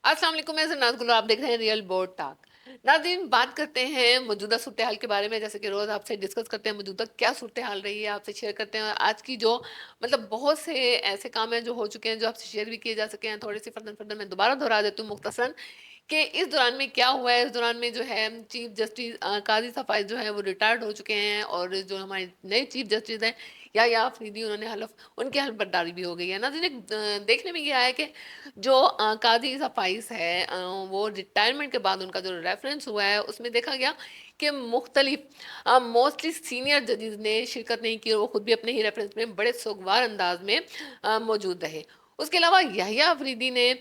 अस्सलाम वालेकुम, मैं जन्नात गुल, आप देख रहे हैं रियल बोर्ड टॉक। नाज़रीन, बात करते हैं मौजूदा सूरत हाल के बारे में। जैसे कि रोज़ आपसे डिस्कस करते हैं मौजूदा क्या सूरत हाल रही है, आपसे शेयर करते हैं। आज की जो मतलब बहुत से ऐसे काम हैं जो हो चुके हैं, जो आपसे शेयर भी किए जा सके हैं। थोड़ी सी फर्दन फर्दन मैं दोबारा दोहरा देती हूँ मुख्तसरन कि इस दौरान में क्या हुआ है। इस दौरान में जो है चीफ जस्टिस काजी सफाई जो है वो रिटायर्ड हो चुके हैं, और जो हमारे नए चीफ जस्टिस हैं या अफरीदी, उन्होंने हलफ उनकी हल्फ बर्दारी भी हो गई है। नाज़रीन, देखने में ये आया है कि जो काजी सफाइस है, वो रिटायरमेंट के बाद उनका जो रेफरेंस हुआ है उसमें देखा गया कि मुख्तलिफ मोस्टली सीनियर जजेस ने शिरकत नहीं की, और वो खुद भी अपने ही रेफरेंस में बड़े सोगवार अंदाज में मौजूद रहे। उसके अलावा यहिया अफरीदी ने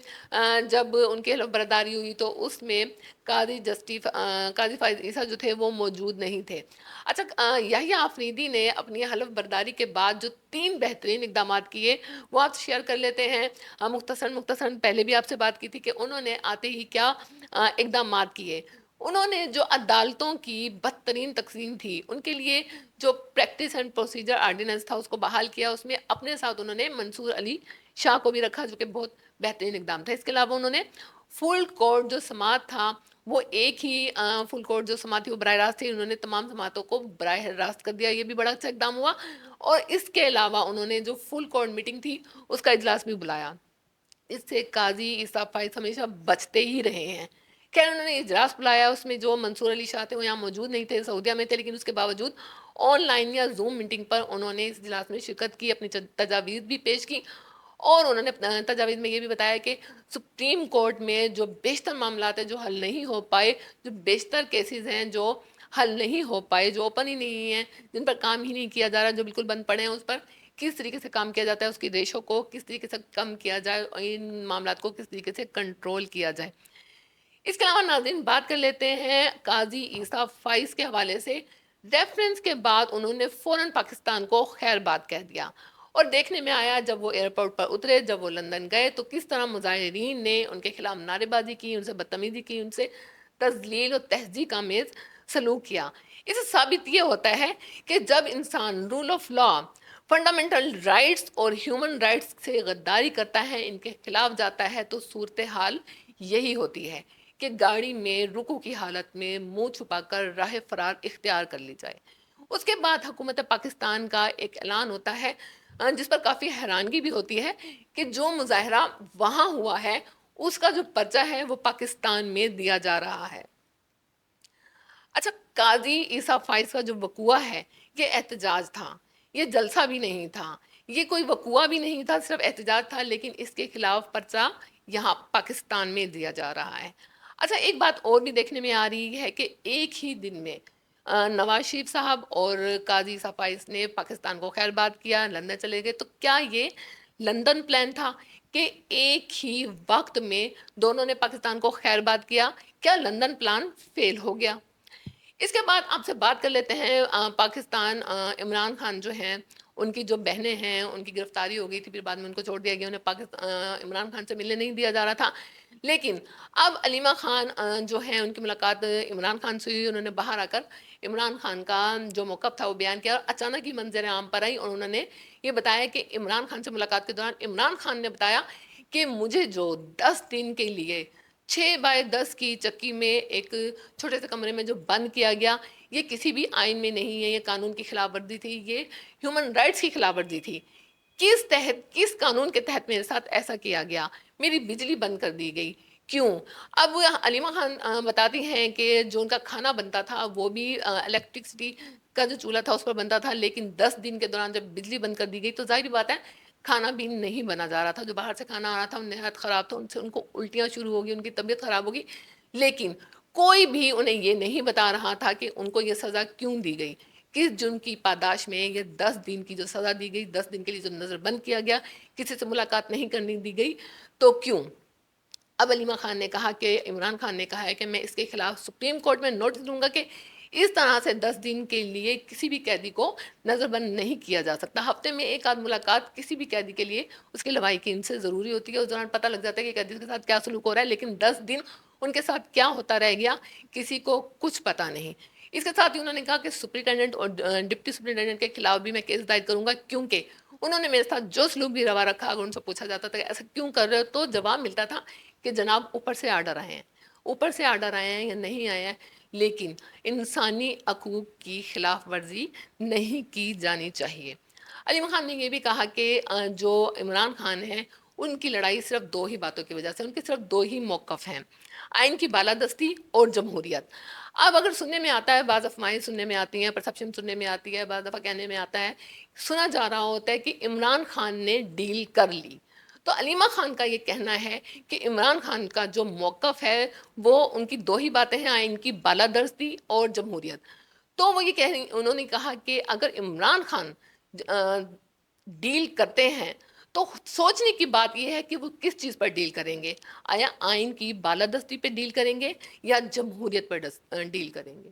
जब उनकी हलफ बर्दारी हुई तो उसमें काजी फाइज ईसा जो थे वो मौजूद नहीं थे। अच्छा, यहिया अफरीदी ने अपनी हलफ बर्दारी के बाद जो 3 बेहतरीन इकदाम किए वो आप शेयर कर लेते हैं। मुख्तसर मुख्तसर पहले भी आपसे बात की थी कि उन्होंने आते ही क्या इकदाम किए। उन्होंने जो अदालतों की बदतरीन तकसीम थी उनके लिए जो प्रैक्टिस एंड प्रोसीजर आर्डिनेंस था उसको बहाल किया। उसमें अपने साथ उन्होंने मंसूर अली शाह को भी रखा, जो कि बहुत बेहतरीन इकदाम था। इसके अलावा उन्होंने फुल कोर्ट जो समात था वो एक ही फुल कोर्ट जो समात थी वो बरह रास्त थी, उन्होंने तमाम समातों को बरह रास्त कर दिया। ये भी बड़ा अच्छा इकदाम हुआ। और इसके अलावा उन्होंने जो फुल कोर्ट मीटिंग थी उसका इजलास भी बुलाया। इससे काजी ईसा फाइज हमेशा बचते ही रहे हैं। खैर, उन्होंने इजलास बुलाया, उसमें जो मंसूर अली शाह थे वो यहाँ मौजूद नहीं थे, सऊदीया में थे, लेकिन उसके बावजूद ऑनलाइन या जूम मीटिंग पर उन्होंने इस इजलास में शिरकत की, अपनी तजावीज़ भी पेश की। और उन्होंने तजावीज़ में ये भी बताया कि सुप्रीम कोर्ट में जो बेशतर मामला हैं जो हल नहीं हो पाए, जो बेशतर केसेस हैं जो हल नहीं हो पाए, जो ओपन ही नहीं है, जिन पर काम ही नहीं किया जा रहा, जो बिल्कुल बंद पड़े हैं, उस पर किस तरीके से काम किया जाता है, उसकी रेशो को किस तरीके से कम किया जाए, और इन मामलात को किस तरीके से कंट्रोल किया जाए। इसके अलावा नाज़रीन, बात कर लेते हैं काजी ईसा फाइज के हवाले से। रेफरेंस के बाद उन्होंने फ़ौरन पाकिस्तान को खैर बात कह दिया। और देखने में आया जब वो एयरपोर्ट पर उतरे, जब वो लंदन गए, तो किस तरह मुजाहिरीन ने उनके खिलाफ नारेबाजी की, उनसे बदतमीजी की, उनसे तजलील और तहजीक आमेज सलूक किया। इससे साबित ये होता है कि जब इंसान rule of law, fundamental rights और ह्यूमन राइट्स से गद्दारी करता है, इनके खिलाफ जाता है, तो सूरत हाल यही होती है कि गाड़ी में रुकू की हालत में मुंह छुपाकर राह फरार इख्तियार कर ली जाए। उसके बाद हुकूमत पाकिस्तान का एक ऐलान होता है, जिस पर काफ़ी हैरानगी भी होती है कि जो मुजाहरा वहाँ हुआ है उसका जो पर्चा है वो पाकिस्तान में दिया जा रहा है। अच्छा, काजी ईसा फाइज का जो वकुआ है ये एहतजाज था, ये जलसा भी नहीं था, ये कोई वकुआ भी नहीं था, सिर्फ एहतजाज था, लेकिन इसके खिलाफ पर्चा यहाँ पाकिस्तान में दिया जा रहा है। अच्छा, एक बात और भी देखने में आ रही है कि एक ही दिन में नवाज शरीफ साहब और काजी ईसा फाइज ने पाकिस्तान को खैर बात किया, लंदन चले गए। तो क्या ये लंदन प्लान था कि एक ही वक्त में दोनों ने पाकिस्तान को खैर बात किया? क्या लंदन प्लान फेल हो गया? इसके बाद आपसे बात कर लेते हैं पाकिस्तान, इमरान खान जो हैं उनकी जो बहनें हैं उनकी गिरफ्तारी हो गई थी, फिर बाद में उनको छोड़ दिया गया, उन्हें पाकिस्तान इमरान खान से मिलने नहीं दिया जा रहा था। लेकिन अब अलीमा खान जो हैं उनकी मुलाकात इमरान खान से हुई। उन्होंने बाहर आकर इमरान खान का जो मौक़िफ़ था वो बयान किया, और अचानक ही मंजर आम पर आई, और उन्होंने ये बताया कि इमरान खान से मुलाकात के दौरान इमरान खान ने बताया कि मुझे जो 10 दिन के लिए 6 बाय 10 की चक्की में एक छोटे से कमरे में जो बंद किया गया, ये किसी भी आइन में नहीं है, ये कानून की खिलाफ वर्जी थी, ये ह्यूमन राइट्स की खिलाफ वर्जी थी। किस कानून के तहत मेरे साथ ऐसा किया गया? मेरी बिजली बंद कर दी गई, क्यों? अब अलीमा खान बताती हैं कि जो उनका खाना बनता था वो भी इलेक्ट्रिसिटी का जो चूल्हा था उस पर बनता था, लेकिन 10 दिन के दौरान जब बिजली बंद कर दी गई तो जाहिर बात है खाना भी नहीं बना जा रहा था। जो बाहर से खाना आ रहा था वो निहायत ख़राब था, उनसे उनको उल्टियाँ शुरू होगी, उनकी तबीयत ख़राब होगी। लेकिन कोई भी उन्हें ये नहीं बता रहा था कि उनको ये सज़ा क्यों दी गई, किस जुर्म की पादाश में ये 10 दिन की जो सज़ा दी गई, 10 दिन के लिए जो नज़रबंद किया गया, किसी से मुलाकात नहीं करने दी गई, तो क्यों? अब अलीमा खान ने कहा कि इमरान खान ने कहा है कि मैं इसके खिलाफ सुप्रीम कोर्ट में नोटिस दूंगा कि इस तरह से 10 दिन के लिए किसी भी कैदी को नज़रबंद नहीं किया जा सकता। हफ्ते में एक आध मुलाकात किसी भी कैदी के लिए उसके लवाहिकीन से ज़रूरी होती है। उस दौरान पता लग जाता है कि कैदी के साथ क्या सलूक हो रहा है, लेकिन 10 दिन उनके साथ क्या होता रह गया किसी को कुछ पता नहीं। इसके साथ ही उन्होंने कहा कि सुप्रिटेंडेंट और डिप्टी सुप्रिटेंडेंट के खिलाफ भी मैं केस दायर करूंगा, क्योंकि उन्होंने मेरे साथ जो सलूक भी रवा रखा, अगर उनसे पूछा जाता था कि ऐसा क्यों कर रहे हो, तो जवाब मिलता था کہ جناب اوپر سے آرڈر آئے ہیں، اوپر سے آرڈر آئے ہیں یا نہیں آئے ہیں، لیکن انسانی حقوق کی خلاف ورزی نہیں کی جانی چاہیے۔ علیم خان نے یہ بھی کہا کہ جو عمران خان ہیں ان کی لڑائی صرف دو ہی باتوں کی وجہ سے، ان کے صرف دو ہی موقف ہیں، آئین کی بالادستی اور جمہوریت۔ اب اگر سننے میں آتا ہے، بعض افواہیں سننے میں آتی ہیں، پرسپشن سننے میں آتی ہے، بعض دفعہ کہنے میں آتا ہے، سنا جا رہا ہوتا ہے کہ عمران خان نے ڈیل کر لی۔ تو علیمہ خان کا یہ کہنا ہے کہ عمران خان کا جو موقف ہے وہ ان کی دو ہی باتیں ہیں، آئین کی بالادستی اور جمہوریت۔ تو وہ یہ کہہ رہی، انہوں نے کہا کہ اگر عمران خان ڈیل کرتے ہیں تو سوچنے کی بات یہ ہے کہ وہ کس چیز پر ڈیل کریں گے، آیا آئین کی بالادستی پہ ڈیل کریں گے یا جمہوریت پر ڈیل کریں گے۔